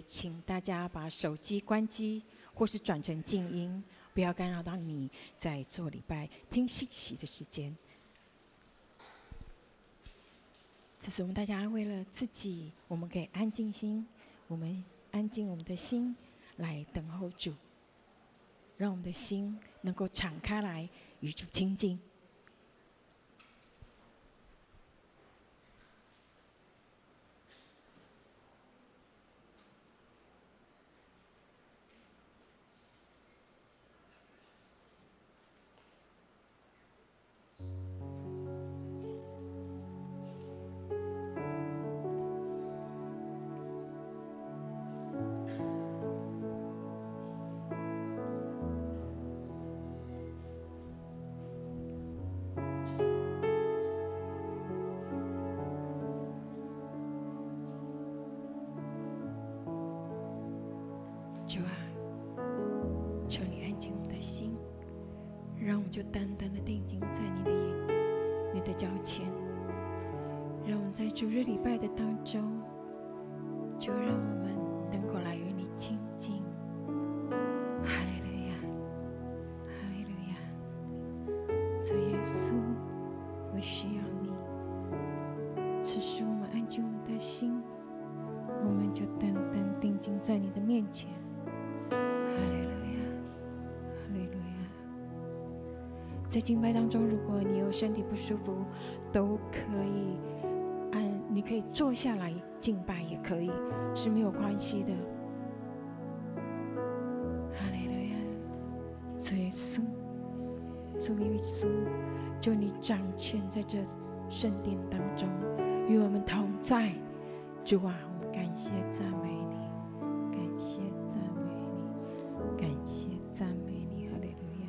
请大家把手机关机，或是转成静音，不要干扰到你在做礼拜听信息的时间。这是我们大家为了自己，我们可以安静心，我们安静我们的心来等候主，让我们的心能够敞开来与主亲近。主啊，求你安静我们的心，让我们就单单的定睛在你的眼、你的脚前，让我们在主日礼拜的当中，就让我们能够来与你亲近。哈利路亚，哈利路亚！主耶稣，我需要你，此时我们安静我们的心，我们就单单定睛在你的面前。哈利路亚，哈利路亚！在敬拜当中，如果你有身体不舒服，都可以你可以坐下来敬拜，也可以，是没有关系的。哈利路亚！主耶稣，主耶稣，求你掌权在这圣殿当中，与我们同在。主啊，我们感谢赞美你，感谢赞美你，感谢赞美你，哈利路亚！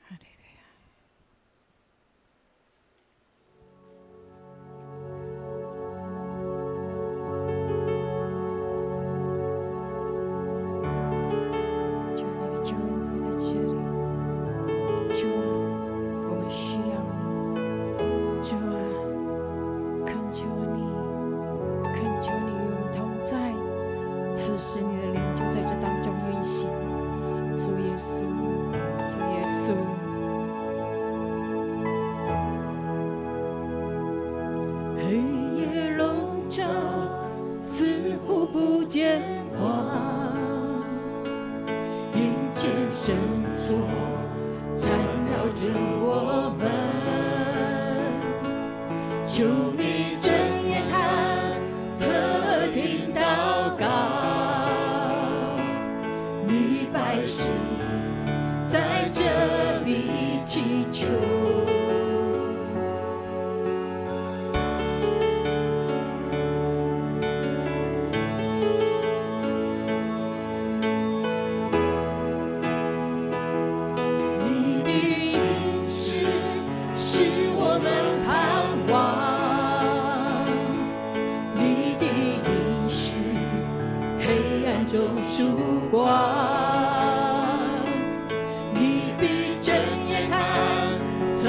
哈利路亚！主啊，你的救恩在这里。主啊，我们需要你。主啊，恳求你，恳求你与我们同在。此时你的灵就在这当中运行。主耶稣，主耶稣。黑夜笼罩，似乎不见光，阴间绳索缠绕着我们，求你睁眼看，侧听祷告，你百姓在这里祈求。你的心事是我们盼望，你的应许黑暗中曙光，你必睁眼看，侧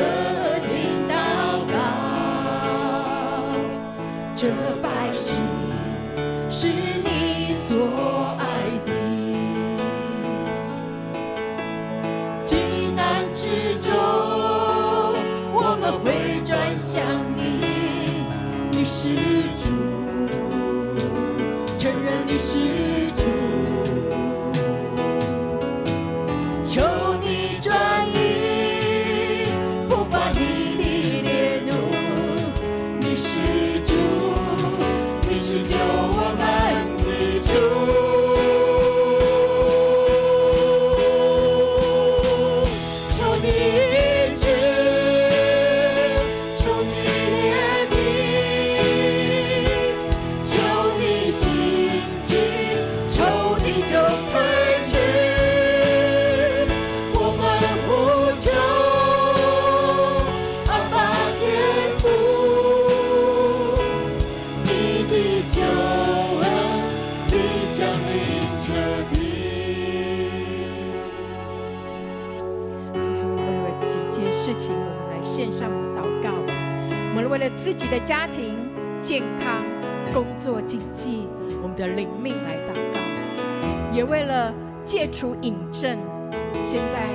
听祷告，这百姓是你所爱的。急难之中，我们会转向你，你是主，承认你是主，求你转移不发你的烈怒，你是主，你是救我们的主。求你医治，求你怜悯，求你兴起们为了自己的家庭、健康、工作、经济，我们的灵命来祷告，也为了戒除瘾症。现在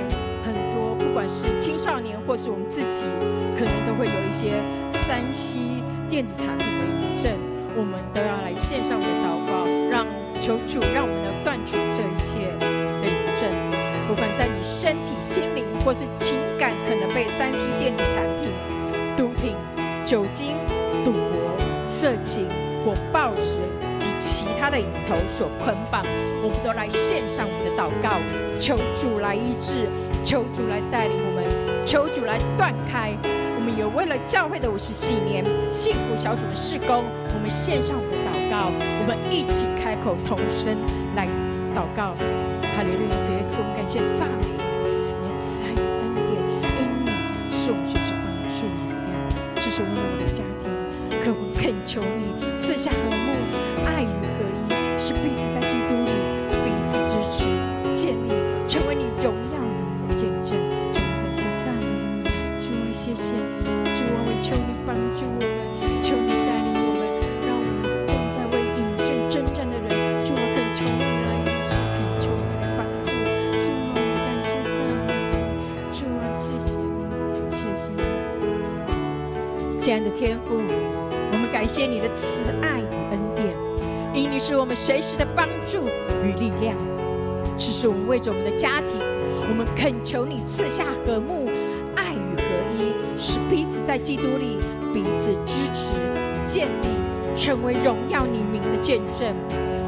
很多不管是青少年或是我们自己，可能都会有一些3C 电子产品的瘾症，我们都要来线上的祷告，求主让我们能断除这些的瘾症。不管在你身体、心灵或是情感，可能被3C 电子产品、毒品、酒精、赌博、色情或暴食及其他的瘾头所捆绑，我们都来献上我们的祷告，求主来医治，求主来带领我们，求主来断开。我们也为了教会的50禧年幸福小组的事工，我们献上我们的祷告，我们一起开口同声来祷告。哈利路亚，主耶稣，感谢赞美你，你的慈爱与恩典，因你是我们随时帮助力量，这是我们的家庭，可我们恳求你赐下和睦、爱与合一，是彼此在基督里彼此支持、建立，成为你荣耀我们的见证。主啊，感谢赞美你，主啊，谢谢你，主啊，我求你帮助我们，求你带领我们，让我们正在为瘾症征战的人，主啊，恳求你来医治，恳求你来帮助。主啊，我们感谢赞美你，主啊，谢谢你，谢谢你。亲爱的天父，我们感谢你的慈爱与恩典，因你是我们随时的帮助与力量。只是我们为着我们的家庭，我们恳求你赐下和睦、爱与合一，使彼此在基督里彼此支持、建立，成为荣耀你名的见证。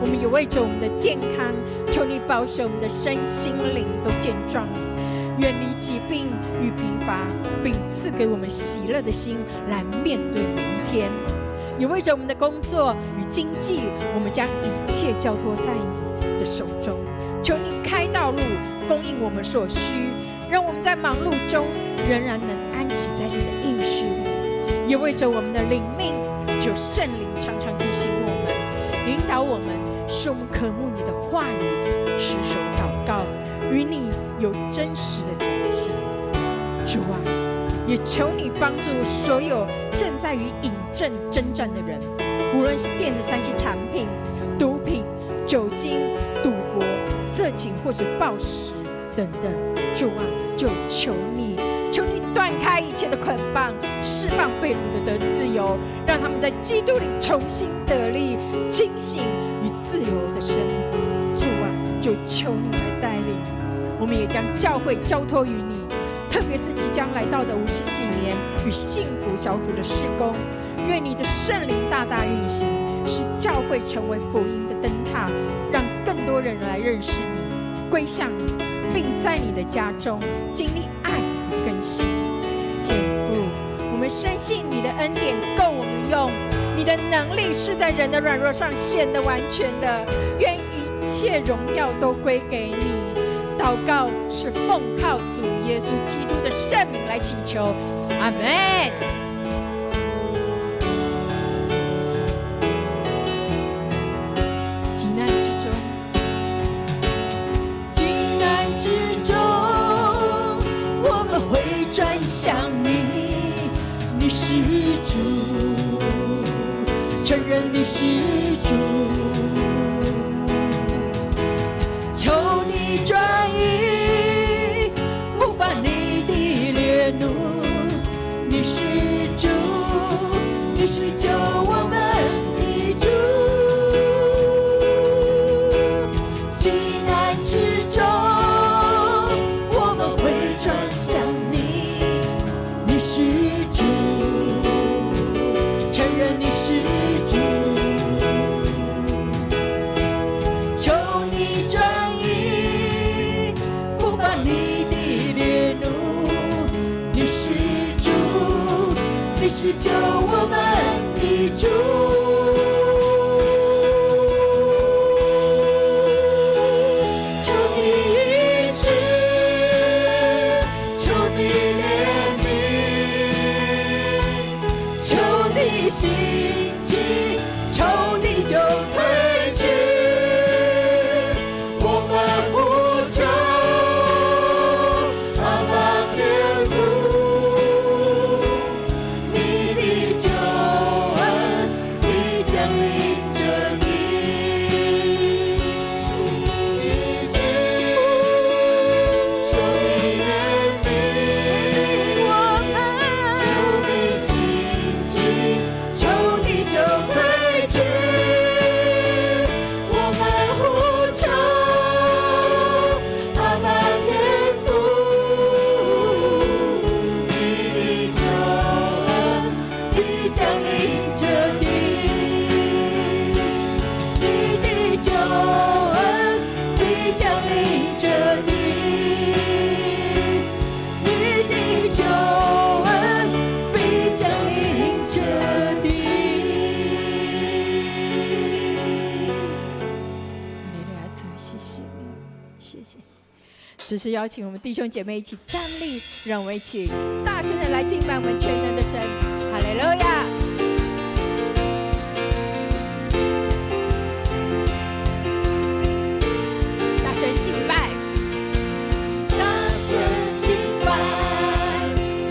我们也为着我们的健康，求你保守我们的身心灵都健壮，远离疾病与疲乏，并赐给我们喜乐的心来面对每一天。也为着我们的工作与经济，我们将一切交托在你的手中，求你开道路，供应我们所需，让我们在忙碌中仍然能安息在你的应许里。也为着我们的灵命，求圣灵常常提醒我们，引导我们，使我们渴慕你的话语，持守祷告，与你有真实的联系。主啊，也求你帮助所有正在与瘾症征战的人，无论是电子3C产品、毒品、酒精、赌博、色情或者暴食等等。主啊，就求你断开一切的捆绑，释放被掳的得自由，让他们在基督里重新得力、清醒与自由的生命。主啊，就求你来带领，我们也将教会交托于你，特别是即将来到的50禧年与幸福小组的事工，愿你的圣灵大大运行，使教会成为福音的灯塔，让更多人来认识你，归向你，并在你的家中经历爱与更新。天父，我们深信你的恩典够我们用，你的能力是在人的软弱上显得完全的，愿一切荣耀都归给你。祷告是奉靠主耶稣基督的圣名来祈求，阿们。急难之中，我们会转向你，你是主，承认你是主，求你转移不发你的烈怒，你是主，你是救我们的主，急难之中我们会转向你，你是主，承认你是主，求你转移不发你的烈怒，你是主，你是救我们的主，求你医治，求你怜悯，求你兴起，求你就退去，我们呼求阿爸天父，你的只是邀请我们弟兄姐妹一起站立，让我们一起大声的来敬拜我们全能的神。哈利路亚！大声敬拜，大声敬拜，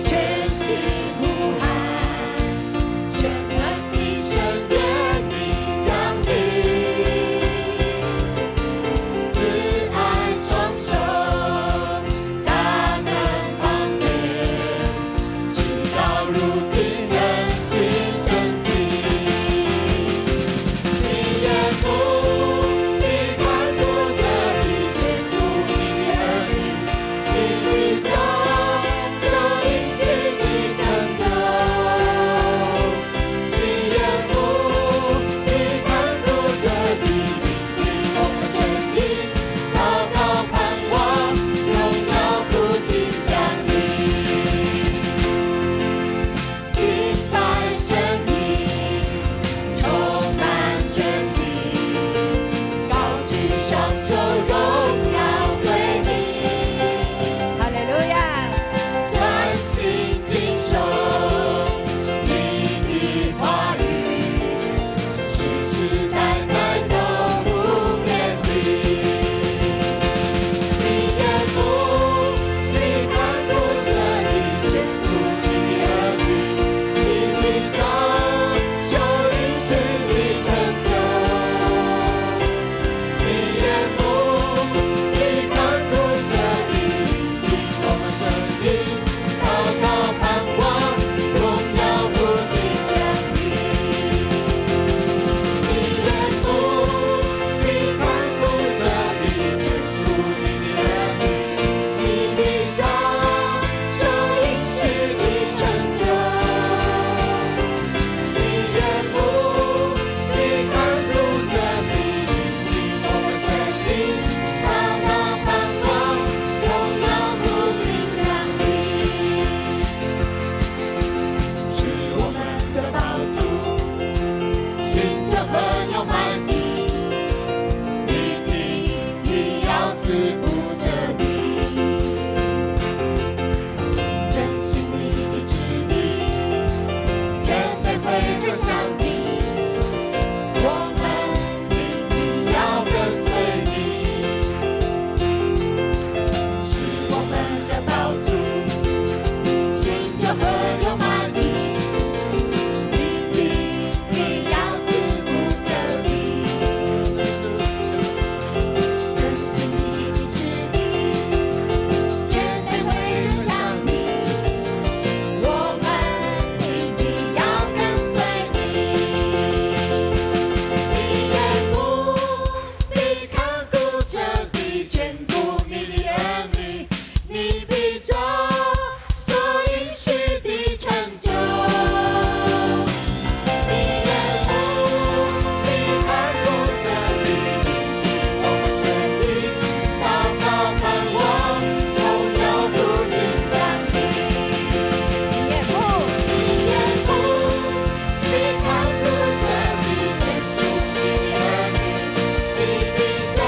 全心呼喊，全能的神愿你降临，慈爱双手，大能帮助，直到如今仍是神迹。你眼目，你看顾着，你眷顾你的儿女，你必照所应许的成就。你眼目，你看顾着，你聆听我们声音，祷告盼望，荣耀复兴降临。敬拜神明，充满权柄，高举双手，荣耀归你。哈利路亚！专心谨守你的话语，世世代代都不变的。你眼目，你看顾着，你眷顾你的儿女，你必照所应许的成就。你眼目，你看顾着，你聆听我们声音，祷告盼望，荣耀复兴降临。你眼目，你看顾着，你眷顾你的儿女，你必照所应许的成就。你眼目，你看顾着，你聆听我们声音，祷告盼望，荣耀复兴降临。是我们的宝珠，心中很有满意，你要赐福着你，真心你的旨意，谦卑会转向你，我们你要跟随你。是我们的宝珠，心中很有满意，你要赐福着你，真心你的旨意，谦卑会转向你，我们你要跟随你。你眼目，你看顾着，你眷顾你的儿女，你必照所应许的成就。你眼目，你看顾着，你聆听我们声音，祷告盼望，荣耀复兴降临。你眼目，你眼目，你看顾着，你眷顾你的儿女，你必照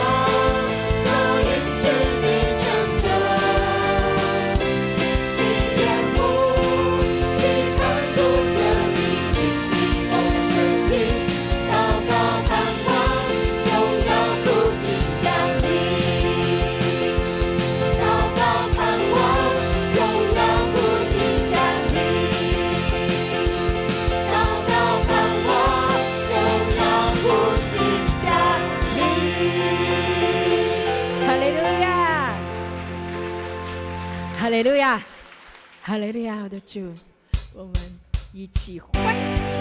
所应许的成就。你眼目，你看顾着，你聆听我们声音，祷告盼望，荣耀复兴降临。祷告盼望，荣耀复兴降临。祷告盼望，荣耀复兴降临。哈利路亚！哈利路亚！哈利路亚！我的主，我们一起欢喜。